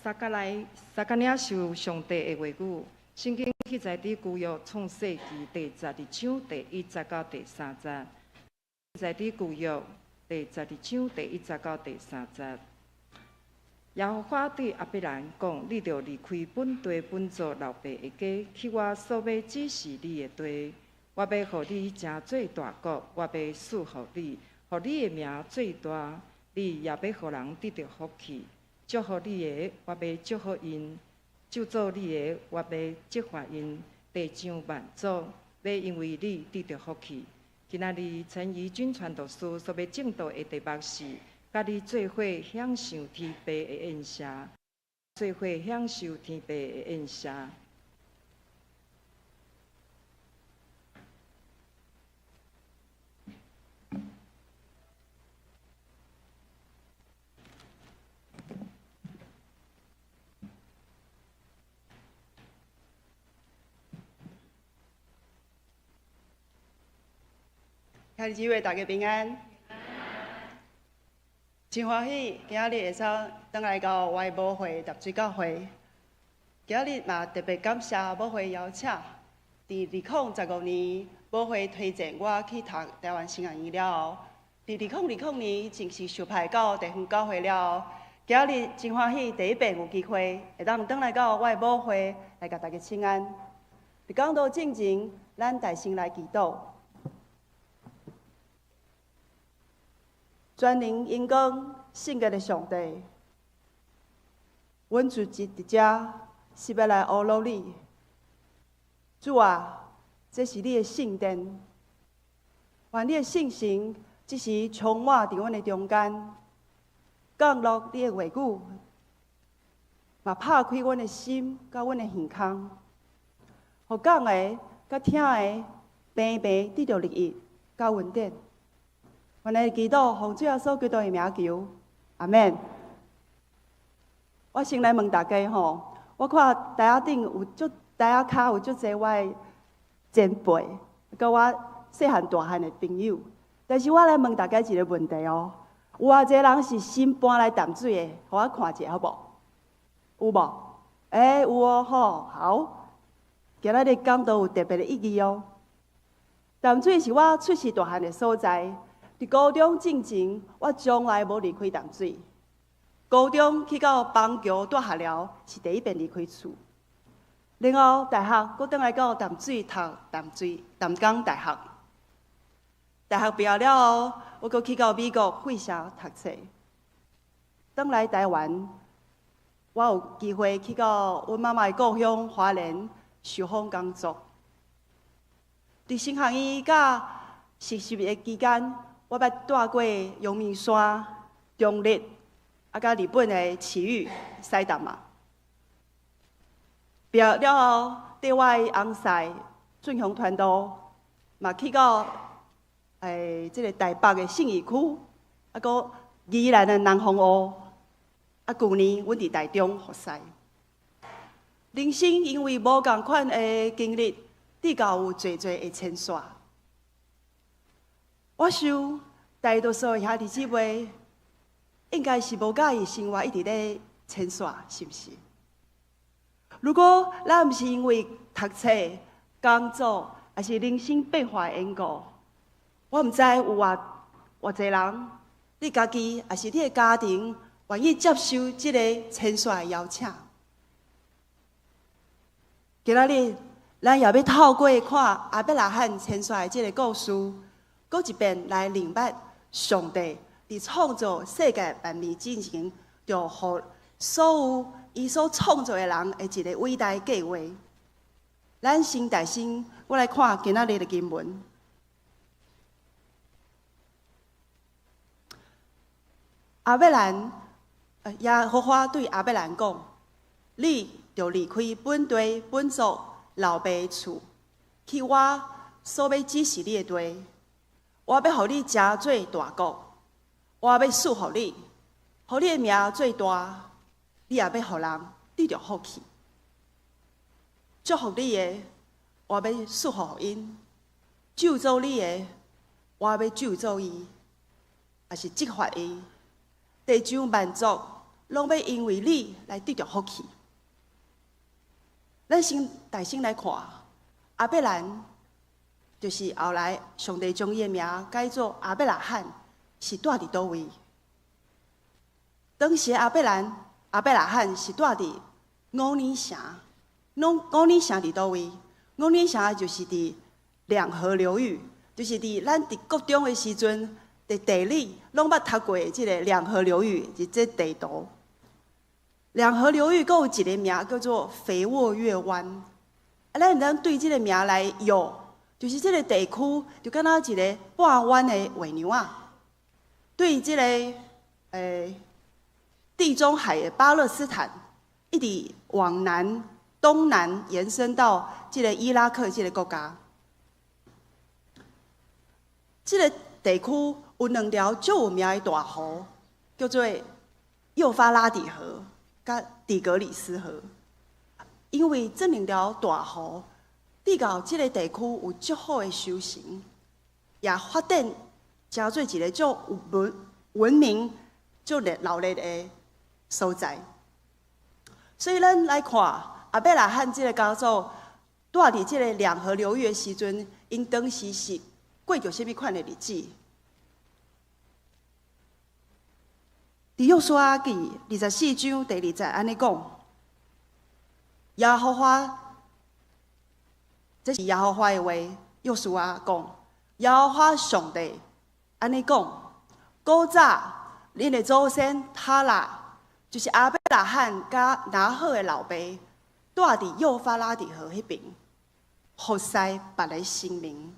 撒迦利亚受上帝的话语，圣经记载伫旧约创世纪第12章第1节到第3节，记载伫旧约第12章第1节到第3节。耶和华对亚伯兰讲：“你着离开本地本族老爸的家，去我所要指示你的地。我要互你成做大国，我要赐予你，互你的名最大。你也要互人得到福气。祝福你的，我要祝福因；咒诅你的，我要责罚因。地上万族要因为你得到福气。”今仔日陈怡君传道师所要正道的题目是：甲你做伙享受天父的宴谢，做伙享受天父的宴谢。兄弟姊妹，大家平安。真欢喜，今仔日会使倒来到我的母会淡水教会。今仔日嘛特别感谢母会邀请，伫2015年母会推荐我去读台湾圣学院了后，伫2020年正式受派到地方教会了后，今仔日真欢喜第一遍有机会会当倒来到我的母会来甲大家请安。伫讲道进前，咱大声来祈祷。全能荣光圣洁的上帝，阮自己伫遮是要来侮辱你。主啊，这是你的圣殿，愿你的圣神即时充满伫阮的中间，降落你的话语，嘛拍开阮的心，甲阮的耳孔，互讲的、甲听的，平平得到利益，甲恩典。阮来祈祷，奉主耶稣基督的名求，阿免。我先来问大家吼，我看台仔顶有台仔骹有足侪我的前辈，甲我细汉大汉的朋友。但是我来问大家一个问题哦：有偌侪人是新搬来淡水的？互我看者好无？有无？有哦吼，好。今仔日讲道有特别的意义哦。淡水是我出世大汉的所在。伫高中进前，我从来无离开淡水。高中去到邦桥住学了，是第一遍离开厝。然后大学，我倒来到淡水读淡江大学。大学毕业了后，我阁去到美国费城读册。倒来台湾，我有机会去到阮妈妈的故乡花莲受访工作。伫新学院甲实习的期间，我捌住过阳明山、中立，甲日本的埼玉、西达嘛。毕业了后，缀我的翁婿俊雄团道，嘛去到即个台北的信义区，阁宜兰的南方屋。去年阮伫台中服侍。人生因为无共款的经历，得到有侪的牵线。我想，大多数的兄弟姊妹应该是无介意生活一直咧牵线，是不是？如果咱毋是因为读册、工作，还是人生变化的缘故，我毋知有偌侪人，你家己还是你的家庭，愿意接受即个牵线的邀请。今仔日，咱也要透过看亚伯拉罕牵线的即个故事。搁一遍来明白上帝伫创造世界万物之前，就互所有伊所创造的人的一个伟大计划。咱先大声，我来看今仔日的经文。亚伯兰，耶和华对亚伯兰讲：“你着离开本地本族老爸的厝，去我所要指示你的地。我要互你成做大国，我要赐予你，互你的名最大，你也要互人得到福气。祝福你的，我要赐予因；咒诅你的，我要咒诅伊，也是责罚伊。地上万族拢要因为你来得到福气。咱先大先来看亚伯兰，就是后来上帝将伊的名改做亚伯拉罕，是住伫倒位？当时亚伯拉罕是住伫五年城，五年城伫倒位？五年城就是伫两河流域，就是伫咱伫国中的时阵，地理拢捌读过即个两河流域，是这地图。两河流域，佫有一个名叫做肥沃月湾。咱对即个名来用，就是即个地区就敢若一个半弯的画娘啊。对即个地中海的巴勒斯坦，一直往东南延伸到即个伊拉克即个国家。即个地区有两条最有名的大河，叫做幼发拉底河甲底格里斯河。因为这两条大河对到即个地区有足好的修行，也发展成做一个足有文明、足热闹的所在。所以咱来看亚伯拉罕即个家族住伫即个两河流域的时阵，因当时是过着什么款的日子？伫约书亚记24章第2节安尼讲。耶和华，这是耶和华的话。约书亚讲，耶和华上帝安尼讲：古早恁的祖先塔拉，就是亚伯拉罕甲拿赫的老爸，住伫幼发拉底河迄边，服侍别个神明。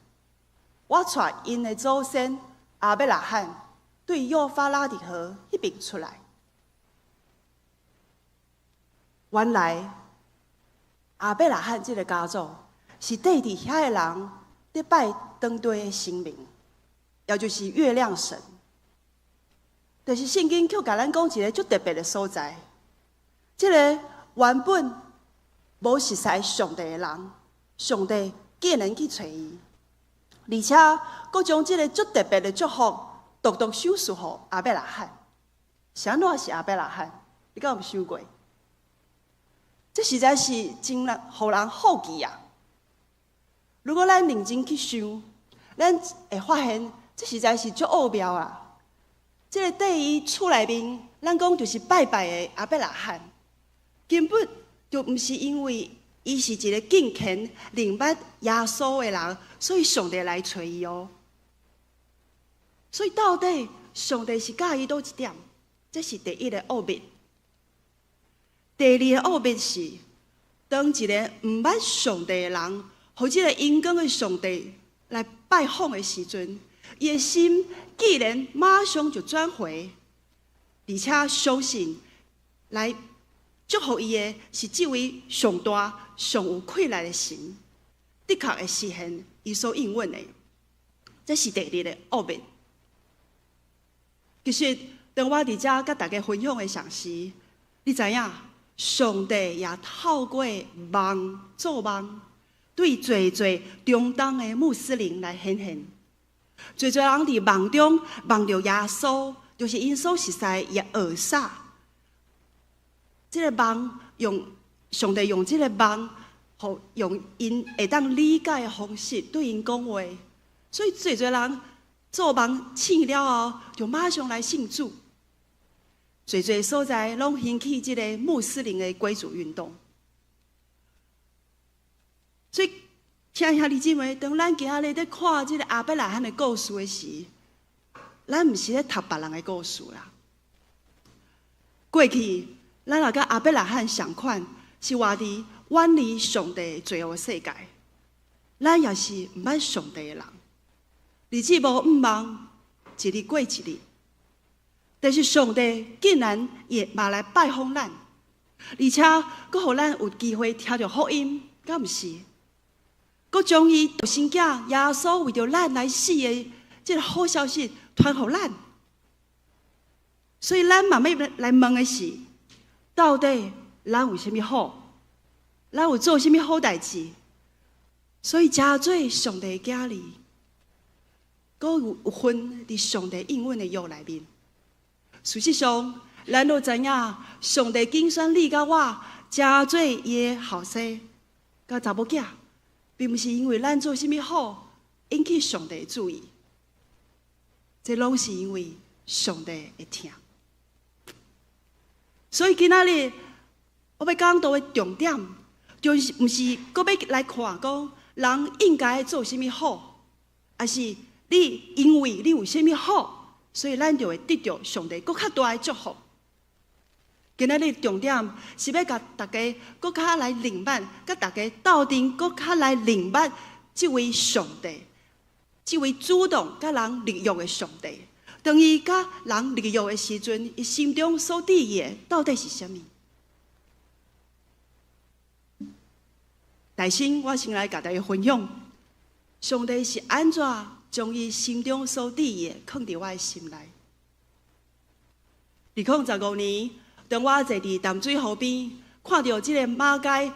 我带因的祖先亚伯拉罕对幼发拉底河迄边出来。原来。亚伯拉罕这个家族是缀伫遐个人伫拜当地的神明，也就是月亮神。但是圣经却甲咱讲一个足特别的所在，这个原本无熟悉上帝的人，上帝竟然去找伊，而且佫将这个足特别的祝福独独赏赐予亚伯拉罕。啥怎是亚伯拉罕？你敢有想过？这实在是真互人好奇啊！如果咱认真去想，咱会发现这实在是足奥妙啊！这个在伊厝内面，咱讲就是拜拜的亚伯拉罕，根本就毋是因为伊是一个敬虔认捌耶稣的人，所以上帝来找伊哦。所以到底上帝是介意倒一点？这是第一个奥秘。第二个奥秘是，当一个毋捌上帝的人，和这个阴间的上帝来拜访的时阵，伊的心既然马上就转回，而且相信来祝福伊的是这位上大、上有气力的神，的确会实现伊所应允的。这是第二个奥秘。其实，当我伫遮甲大家分享的上时，你知影？上帝也透过梦做梦，对侪中东的穆斯林来显现。侪人伫梦中梦到耶稣，就是因所熟悉耶尔撒。这个梦上帝用这个梦，用因会当理解的方式对因讲话，所以侪人做梦醒了后，就马上来信主。侪所在拢兴起这个穆斯林的归主运动，所以亲兄弟姊妹，当咱今仔日在看这个亚伯拉罕的故事的时，咱毋是咧读别人的故事啦。过去咱也甲亚伯拉罕相款，是活伫远离上帝罪恶的世界，咱也是毋捌上帝的人，日子无毋忙，一日过一日。但是上帝竟然也来拜访咱，而且佫互咱有机会听到福音，敢毋是？佫将伊独生囝耶稣为着咱来死的这个好消息传互咱。所以咱慢慢来问的是，到底咱有啥物好？咱有做啥物好代志？所以真做上帝的囝儿，佫有份伫上帝应允的约内面。事实上，咱都知影，上帝拣选你甲我，成做伊的后生，甲查某囝，并不是因为咱做啥物好引起上帝的注意，这拢是因为上帝会听。所以今仔日我要讲到的重点，就是毋是搁要来看讲人应该做啥物好，而是你因为你有啥物好，所以咱就会得到上帝搁较大的祝福。今仔日重点是要甲大家搁较来认识，甲大家斗阵搁较来认识这位上帝，这位主动甲人立约的上帝。当伊甲人立约的时阵，伊心中所伫意的到底是啥物？大先，我先来甲大家分享，上帝是安怎将伊心中所伫意的放伫我的心内。2015年，当我坐伫淡水河边，看到即个马街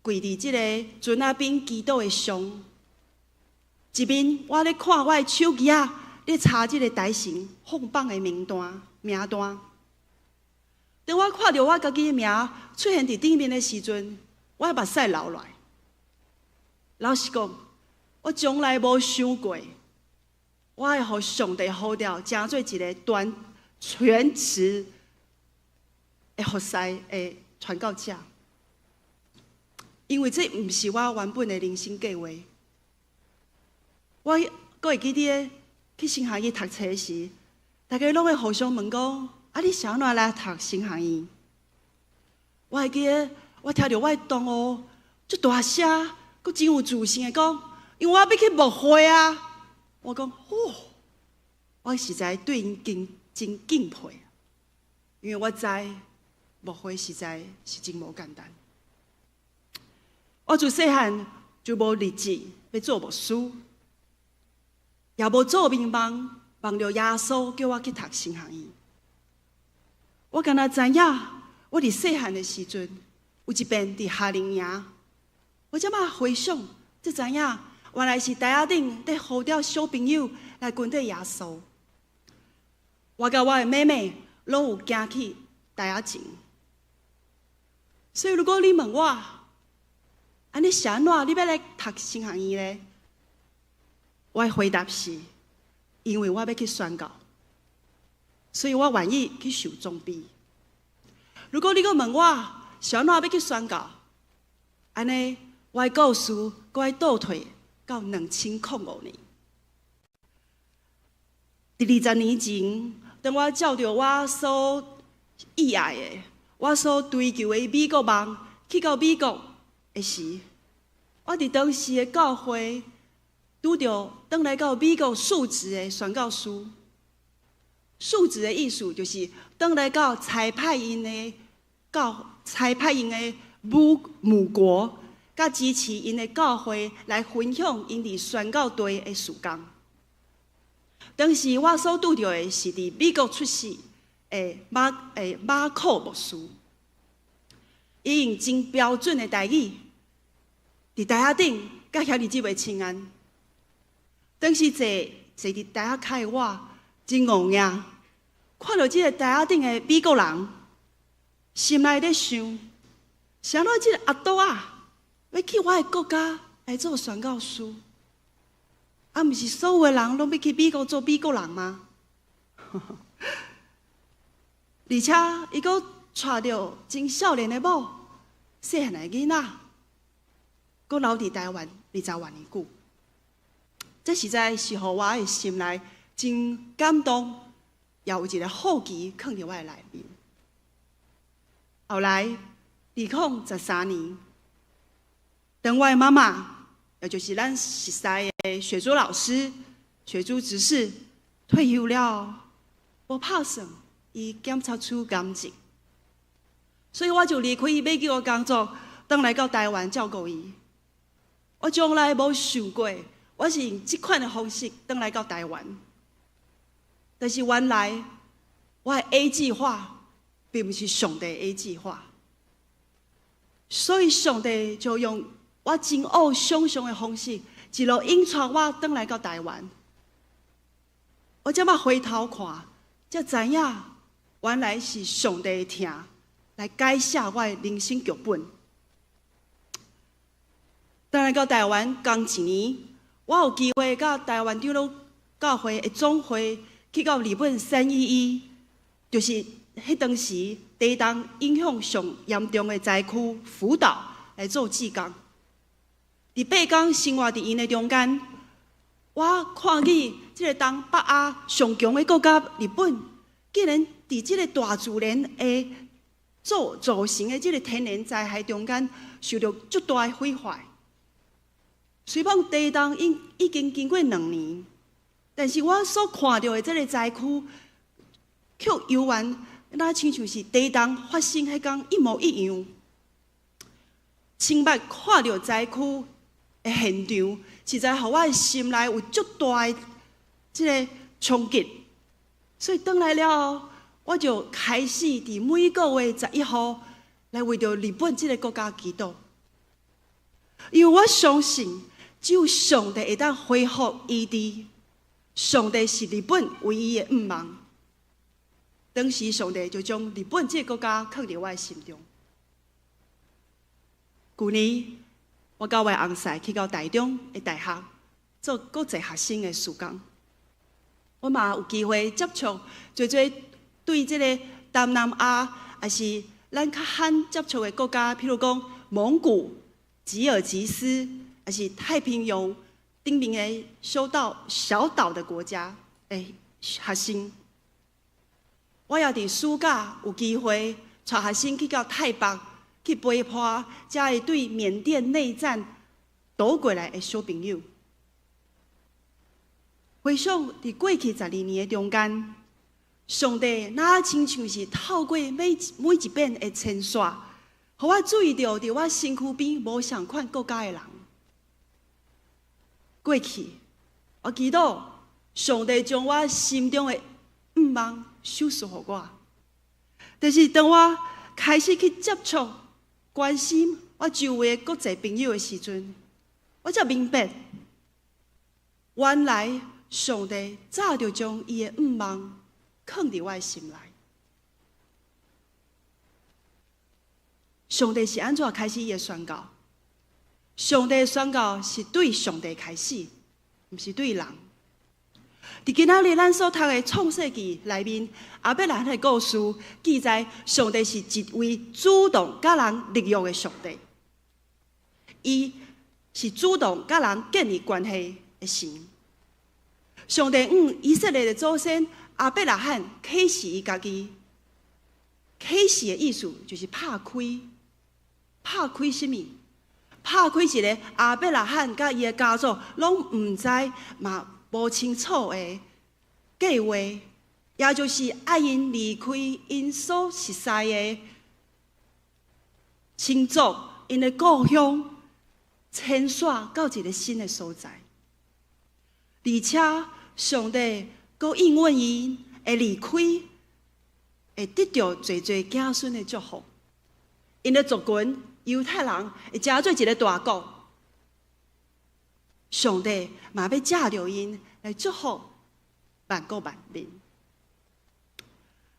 跪伫即个船仔边祈祷的像，一面我咧看我的手机啊，咧查即个台神放榜的名单。当我看到我家己的名出现伫顶面的时阵，我目屎流落来。老实讲，我从来无想过，我会互上帝呼召，成做一个全职的服侍的传教者，因为这毋是我原本的人生计划。我阁会记得去神学院读册时，大家拢会互相问讲：啊，你是安怎来读神学院？我会记得我听到我的同学足大声，阁真有自信的讲，因为我要去牧会啊。我讲我实在对因真敬佩，因为我知牧会实在是真无简单。我自细汉就无立志要做牧师，也无做迷茫，望着耶稣叫我去读神学院。我敢若知影，我伫细汉的时阵，有一遍伫夏令营，我即马回想，才知影原来是台仔顶在呼召小朋友来跟着耶稣。我甲我的妹妹拢有行去台仔前，所以如果你问我，安尼是安怎你要来读神学院呢？我的回答是，因为我要去宣告，所以我愿意去受装备。如果你搁问我是安怎要去宣告，安尼我的故事搁要倒退到2005年。伫20年前，当我照着我所意爱的、我所追求的美国梦去到美国的时，我伫当时的教会拄着转来到美国述职的宣教师。述职的意思就是转来到差派因的母国，甲支持因的教会来分享因伫宣教队的事工。当时我所拄着的是伫美国出世的马可牧师，伊用真标准的台语，伫台仔顶甲遐日子袂亲安。当时坐伫台仔骹的我，真误影，看到即个台仔顶的美国人，心内咧想：是安怎即个阿斗啊，要去我的国家来做宣教师？啊，毋是所有的人拢要去美国做美国人吗？而且伊阁带着真少年的某，细汉的囡仔，阁留伫台湾20多年久。这实在是互我的心内真感动，也有一个好奇放伫我的内面。后来2013年，当我的妈妈，也就是咱熟悉的雪珠老师、雪珠执事退休了，无拍算伊检察处干职，所以我就离开美国工作，回来到台湾照顾伊。我从来无想过，我是用这款的方式回来到台湾。但是原来我的 A 计划，并不是上帝的 A 计划，所以上帝就用我真恶想象的方式，一路引带我回来到台湾。我这么回头看，才知影，原来是上帝的疼来改写我的人生剧本。当来到台湾刚一年，我有机会到台湾长老教会的总会去到日本311，就是迄当时地震影响上严重的灾区福岛来做志工。伫8天生活伫因的中间，我看见即个东北亚上强的国家日本，竟然伫即个大自然的造成的即个天然灾害中间，受到巨大的毁坏。虽然地震已经经过2年，但是我所看到的即个灾区，却犹原那亲像是地震发生迄天一模一样。亲眼看到灾区的现场，实在互我的心内有足大的即个冲击。所以转来了后，我就开始伫每个月11号来为着日本即个国家祈祷，因为我相信只有上帝会当恢复医治，上帝是日本唯一的盼望。当时上帝就将日本这个国家放伫我的心中。去年我甲我的翁婿去到台中的大学做国际学生的事工，我嘛有机会接触侪对这个东南亚，也是咱较罕接触的国家，譬如讲蒙古、吉尔吉斯，也是太平洋顶面的小岛的国家的学生。我也伫暑假有机会带学生去到泰北去陪伴遮个对缅甸内战倒过来的小朋友。回想伫过去12年的中间，上帝哪亲像是透过每一遍的牵线，互我注意到伫我身躯边无相款国家的人。过去，我祈祷上帝将我心中的盼望授予互我，但是当我开始去接触、关心我周围的国际朋友的时阵，我才明白，原来上帝早就将伊的盼望放伫我的心内。上帝是安怎开始伊的宣告？上帝的宣告是对上帝开始，不是对人。伫今仔日咱所读的创世纪内面，亚伯拉罕的故事记载，上帝是一位主动甲人立约的上帝，伊是主动甲人建立关系的神。上帝以色列的祖先亚伯拉罕启示伊家己，启示的意思就是拍开什么？拍开一个亚伯拉罕甲伊的家族拢唔知嘛无清楚的计划，也就是爱因离开因所熟悉的亲族、因的故乡，迁徙到一个新的所在。而且上帝阁应允伊会离开，会得到侪子孙的祝福。因的族群犹太人会成做一个大国。上帝嘛要借着因来祝福万国万民。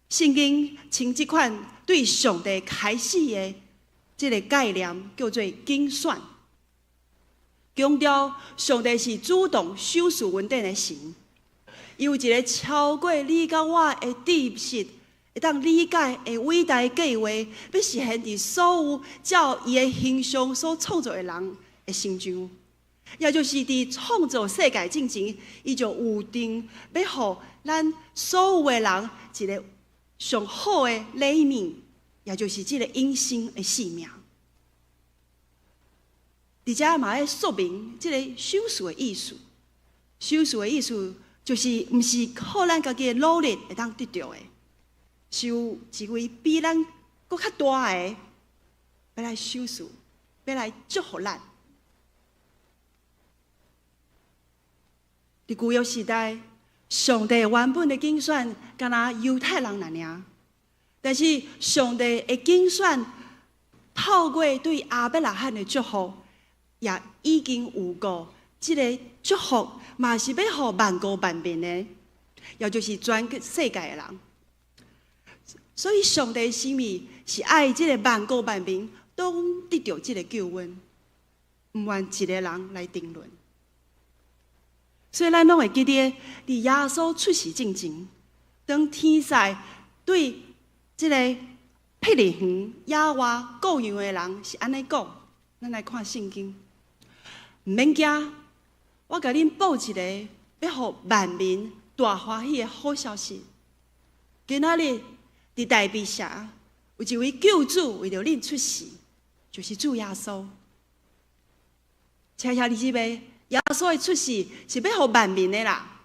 圣经称这款对上帝开始的这个概念叫做竞选，强调上帝是主动收拾稳定的神，有一个超过你甲我的知识，会当理解的伟大的计划，要实现伫所有照伊的形象所创造的人的身上。也就是伫创造世界之前，伊就有定要予咱所有的人一个上好的礼物，也就是这个永生的性命。而且嘛要说明这个收拾的意思。收拾的意思就是，不是靠咱家己的努力会当得到的，是有一位比咱搁较大的要来收拾，要来祝福咱。伫旧约时代，上帝原本的竞选敢若犹太人尔，但是上帝的竞选透过对亚伯拉罕的祝福，也已经有过这个祝福，嘛是要予万国万民的，也就是全世界的人。所以上帝的心意是爱这个万国万民都得到这个救恩，唔愿一个人来定论。所以咱拢会记得，伫耶稣出世之前，当天使对这个庇利园野外各样的人是安尼讲，咱来看圣经。唔免惊，我甲恁报一个要互万民大欢喜的好消息。今仔日伫大庇城有一位救主为着恁出世，就是主耶稣。恰恰你知袂？耶稣的出世是要互万民的啦，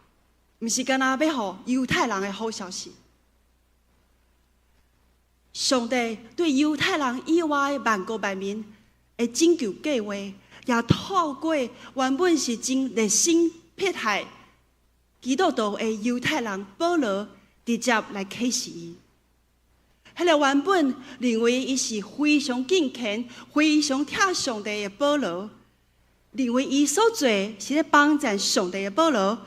毋是干那要互犹太人的好消息。上帝对犹太人以外的万国万民的拯救计划，也透过原本是真热心迫害基督徒的犹太人保罗，直接来启示伊。迄个原本认为伊是非常敬虔、非常疼上帝的保罗，认为伊所做是咧帮助上帝的保罗，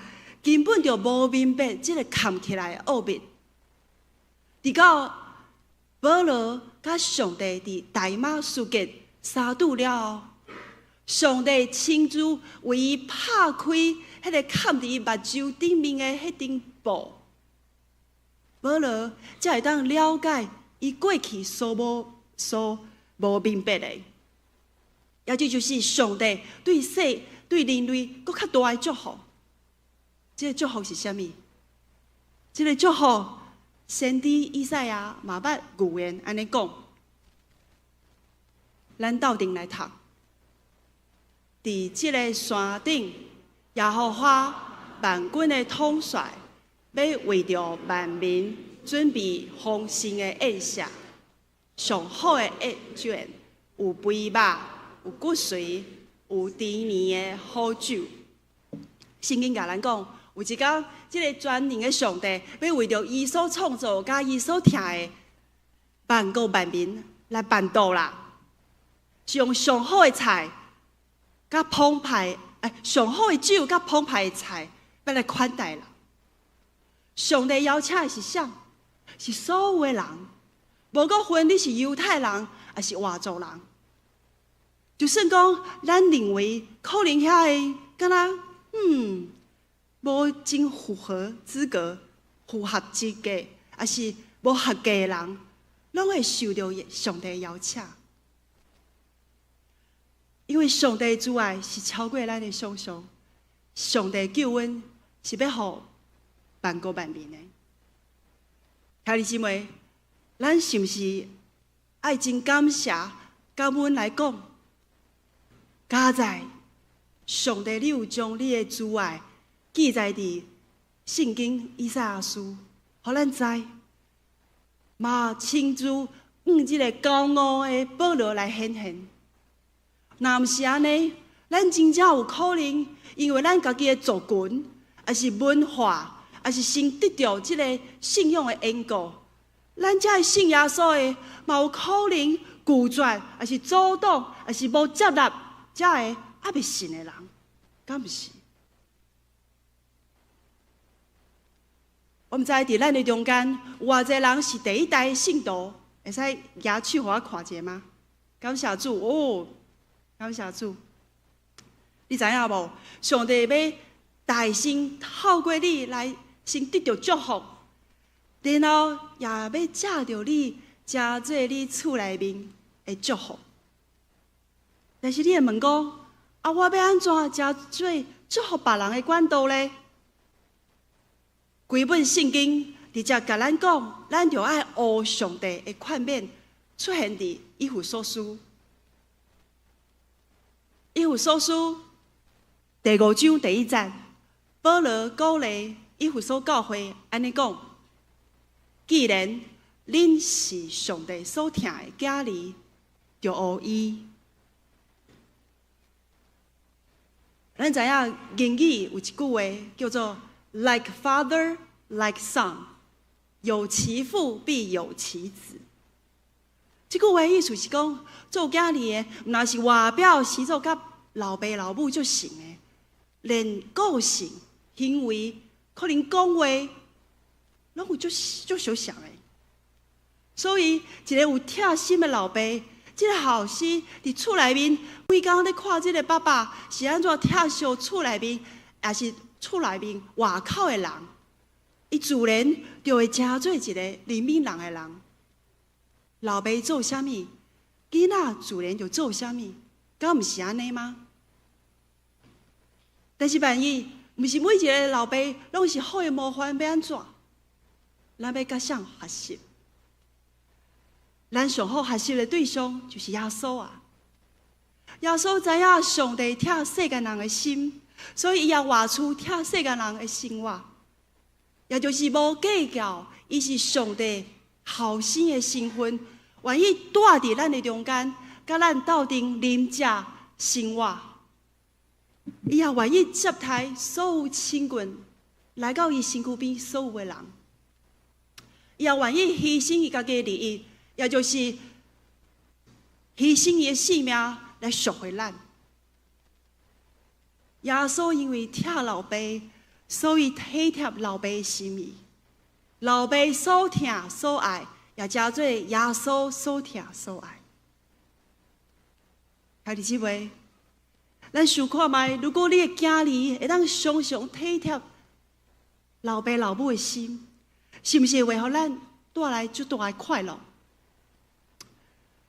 根本就无明白这个看起来的奥秘。直到保罗甲上帝伫大马士革相拄了后，上帝亲自为伊拍开迄个嵌伫伊目睭顶面的迄顶布，保罗才会当了解伊过去所无明白的。也就是上帝对人类搁较大的祝福。这个祝福是啥物？这个祝福，先知以赛亚嘛捌预言安尼讲，咱斗阵来读。伫这个山顶，耶和华万军的统帅，要为着万民准备丰盛的宴席，上好的宴卷，有肥肉。有骨髓，有甜年的好酒。圣经甲咱讲，有一天，这个全能的上帝要为着伊所创造、甲伊所疼的万国万民来办道啦，是用上好的菜，甲澎湃上好的酒，甲澎湃的菜，要来款待啦。上帝邀请的是啥？是所有的人，无搁分你是犹太人还是外族人。就算讲，咱认为可能遐个敢若无真符合资格、符合资格，还是无合格的人，拢会受到上帝的邀请。因为上帝的主爱是超过咱的想象，上帝的救恩是要互万国万民的。兄弟姊妹，咱是毋是爱真感谢、感恩来讲？加在上帝，你有将你的主爱记载伫圣经以赛亚书，互咱知，嘛亲自用这个高傲的保罗来显现。若毋是安尼，咱真正有可能因为咱家己的族群，还是文化，还是先得到这个信仰的缘故，咱才会信耶稣的，嘛有可能拒绝，还是阻挡，还是无接纳。这个还未信的人，敢毋是？我毋知伫咱的中间，有偌济人是第一代的信徒，会使举手互我看者吗？感谢主哦，感谢主！你知影无？上帝要大心透过你来先得到祝福，然后也要借着你加做你厝内面的祝福。但是你会问讲，我要安怎加做祝福别人的管道呢？规本圣经直接甲咱讲，咱就爱学上帝的款面出现伫以弗所书。以弗所书第5章第1节，保罗鼓励以弗所教会安尼讲：既然恁是上帝所疼的囝儿，就学伊。咱知影英语有一句话叫做 "like father, like son"， 有其父必有其子。这句话意思是讲，做囝儿的，毋若是外表是做甲老爸老母足像的，连个性、行为，可能讲话，拢有足相像的。所以一个有疼心的老爸，这个后生伫厝内面，规工咧看这个爸爸是安怎疼惜厝内面，也是厝内面外口的人，伊自然就会成做一个怜悯人的人。老爸做啥物，囡仔自然就做啥物，敢毋是安尼吗？但是万一毋是每一个老爸拢是好的模范，要安怎？咱要甲谁学习？咱上好学习的对象就是耶稣啊！耶稣知影上帝疼世间人的心，所以伊也活出疼世间人的生活，也就是无计较，伊是上帝后生的身份，愿意住伫咱的中间，甲咱斗阵啉食生活。伊也愿意接待所有亲眷来到伊身躯边所有的人，伊也愿意牺牲伊家己的利益，也就是牺牲伊的性命来赎回咱。耶稣因为疼老爸，所以体贴老爸的心意。老爸所疼所爱，也叫做耶稣所疼所爱。兄弟姊妹，咱想看卖，如果你的囝儿会当常常体贴老爸老母的心，是毋是会互咱带来最大的快乐？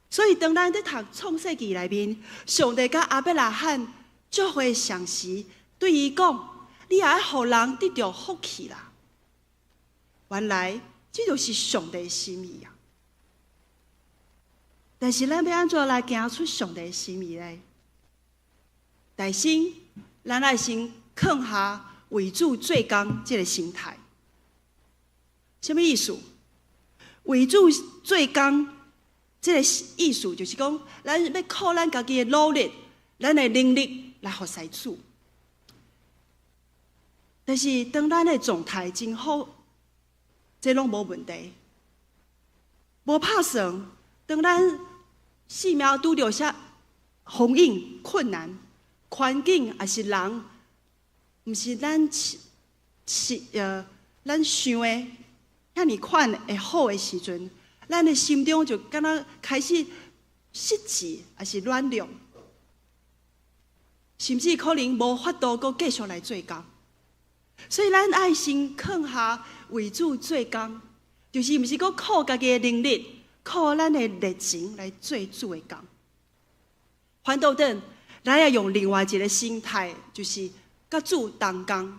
所以，当咱在读创世纪内面，上帝甲亚伯拉罕祝福的上时，对伊讲：“你也要互人得到福气啦。”原来，这就是上帝的心意啊！但是，咱要安怎来行出上帝的心意呢？首先，咱要先放下为主做工这个心态。什么意思？为主做工，这个意思就是讲，咱要靠咱家己的努力、咱的能力来服侍主。但是，当咱的状态真好，这拢无问题，无拍算。当咱生命拄着些风影、困难、环境，也是人，毋是咱咱想的遐尼款会好的时阵，咱的心中就敢若开始失志，也是软弱，甚至可能无法度阁继续来做工。所以，咱爱先放下为主做工，就是毋是阁靠家己的能力，靠咱的热情来做主的工。反倒等，咱要用另外一个心态，就是甲主同工。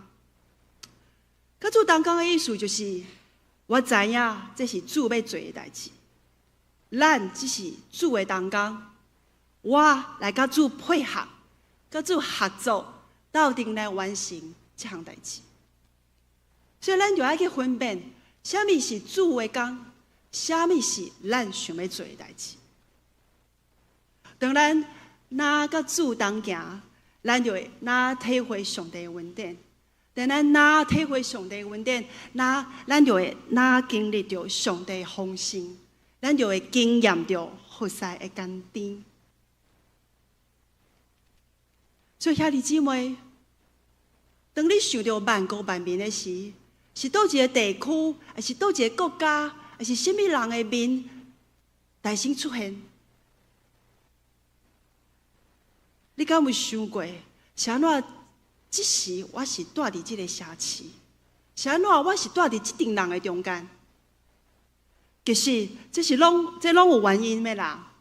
甲主同工的意思就是，我知影这是主要做的代志，咱只是主的同工，我来甲主配合，甲主合作，斗阵来完成这项代志。所以，咱就要去分辨，什么是主的工，什么是咱想要做的代志。当咱若甲主同行，咱就会若体会上帝的恩典；但咱若体会上帝的恩典，咱就会若经历着上帝的丰盛，咱就会经验着服侍的甘甜。所以，兄弟姊妹，当你想到万国万民的时，是倒一个地区，还是倒一个国家，还是什么人的面大声出现？你敢有想过，是安怎？即时我是住伫即个城市，是安怎？我是住伫即群人的中间。其实这拢有原因的啦。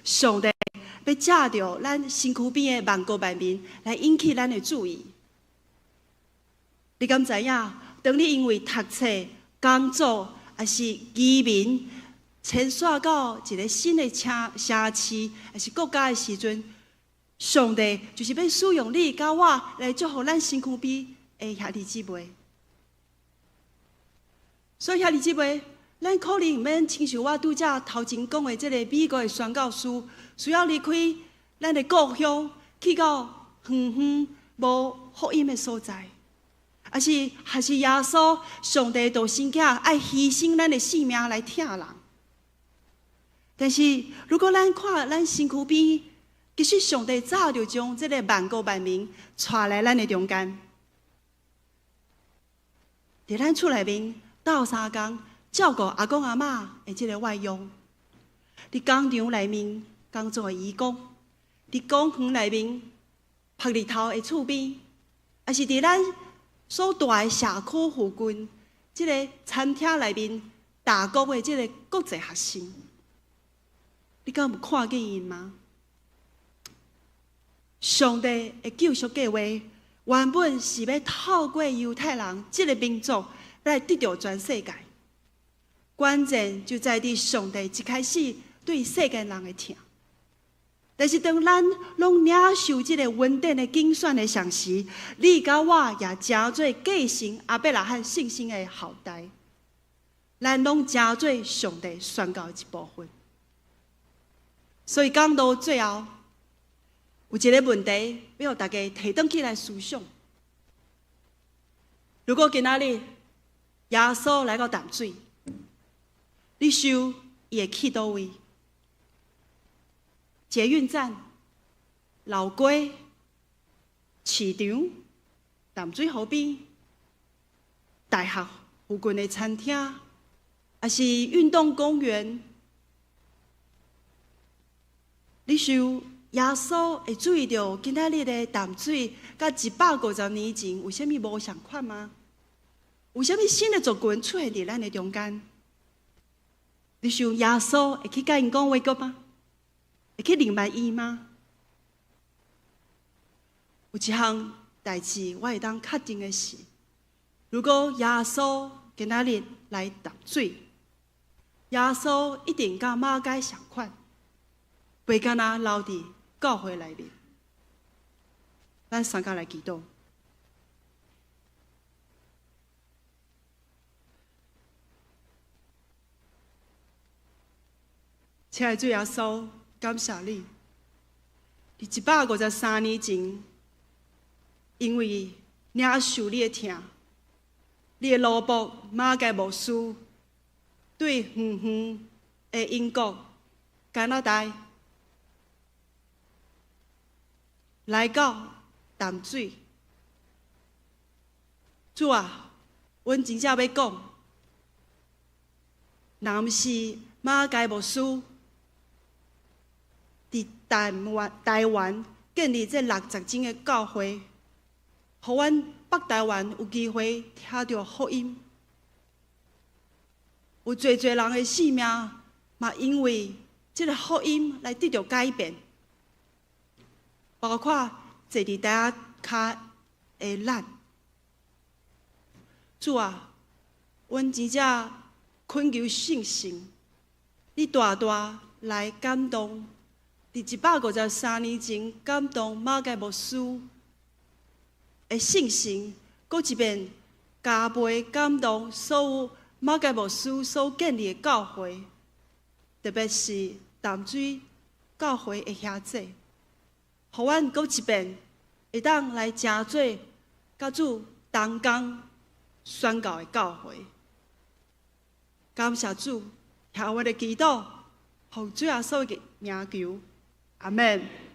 上帝要借着咱身躯边的万国万民来引起咱的注意。你敢知影？当你因为读册、工作，还是移民迁徙到一个新的城市，还是国家的时阵，上帝就是要使用你甲我来祝福咱身躯边的兄弟姊妹。所以兄弟姊妹，咱可能毋免亲像我拄则头前讲的这个美国的宣教师，需要离开咱的故乡，去到远远无福音的所在。还是耶稣，上帝道生囝爱牺牲咱的性命来疼人。但是如果咱看咱身躯边，其实上帝早就将这个万国万民带来咱的中间，在咱厝内面斗相共，照顾阿公阿嬷的这个外佣，伫工厂内面工作的义工，伫公园内面晒日头的厝边，也是伫咱所住的社区附近，这个餐厅内面打工的这个国际学生，你敢有看见因吗？上帝的救赎计划原本是要透过犹太人这个民族来得到全世界，关键就在于上帝一开始对世间人的疼。但是当咱拢领受这个稳定的竞选的上时，你甲我也真做继承阿伯拉罕信心的后代，咱拢真做上帝宣告的一部分。所以讲到最后，有一个问题要大家提回起来思想：如果今仔日耶稣来到淡水，你想伊会去倒位？捷运站、老街、市场、淡水河边、大学附近的餐厅，还是运动公园？你想耶稣会注意到今仔日的淡水，甲150年前有啥物无相款吗？有啥物新的族群出现伫咱的中间？你想耶稣会去甲因讲话个吗？会去另外伊吗？有一项代志我会当确定的是，如果耶稣今仔日来淡水，耶稣一定甲马街相款，袂敢若留伫教会内面。咱三甲来祈祷。亲爱的主耶稣，感谢你，伫153年前，因为领受你的疼，你的奴仆马介牧师对远远的英国、加拿大来到淡水。主啊，阮真正要讲，若毋是马介牧师伫台湾建立这60间的教会，互阮北台湾有机会听到福音。有侪人的性命嘛，因为这个福音来得到改变，包括坐伫台骹的咱。主啊，阮真正恳求圣神，你大大来感动。伫153年前感动马介牧师的信心，搁一遍加倍感动所有马介牧师所建立的教会，特别是淡水教会的兄弟，互阮搁一遍会当来真做甲主同工宣告的教会。感谢主，听我的祈祷，奉主耶稣的名求。阿门。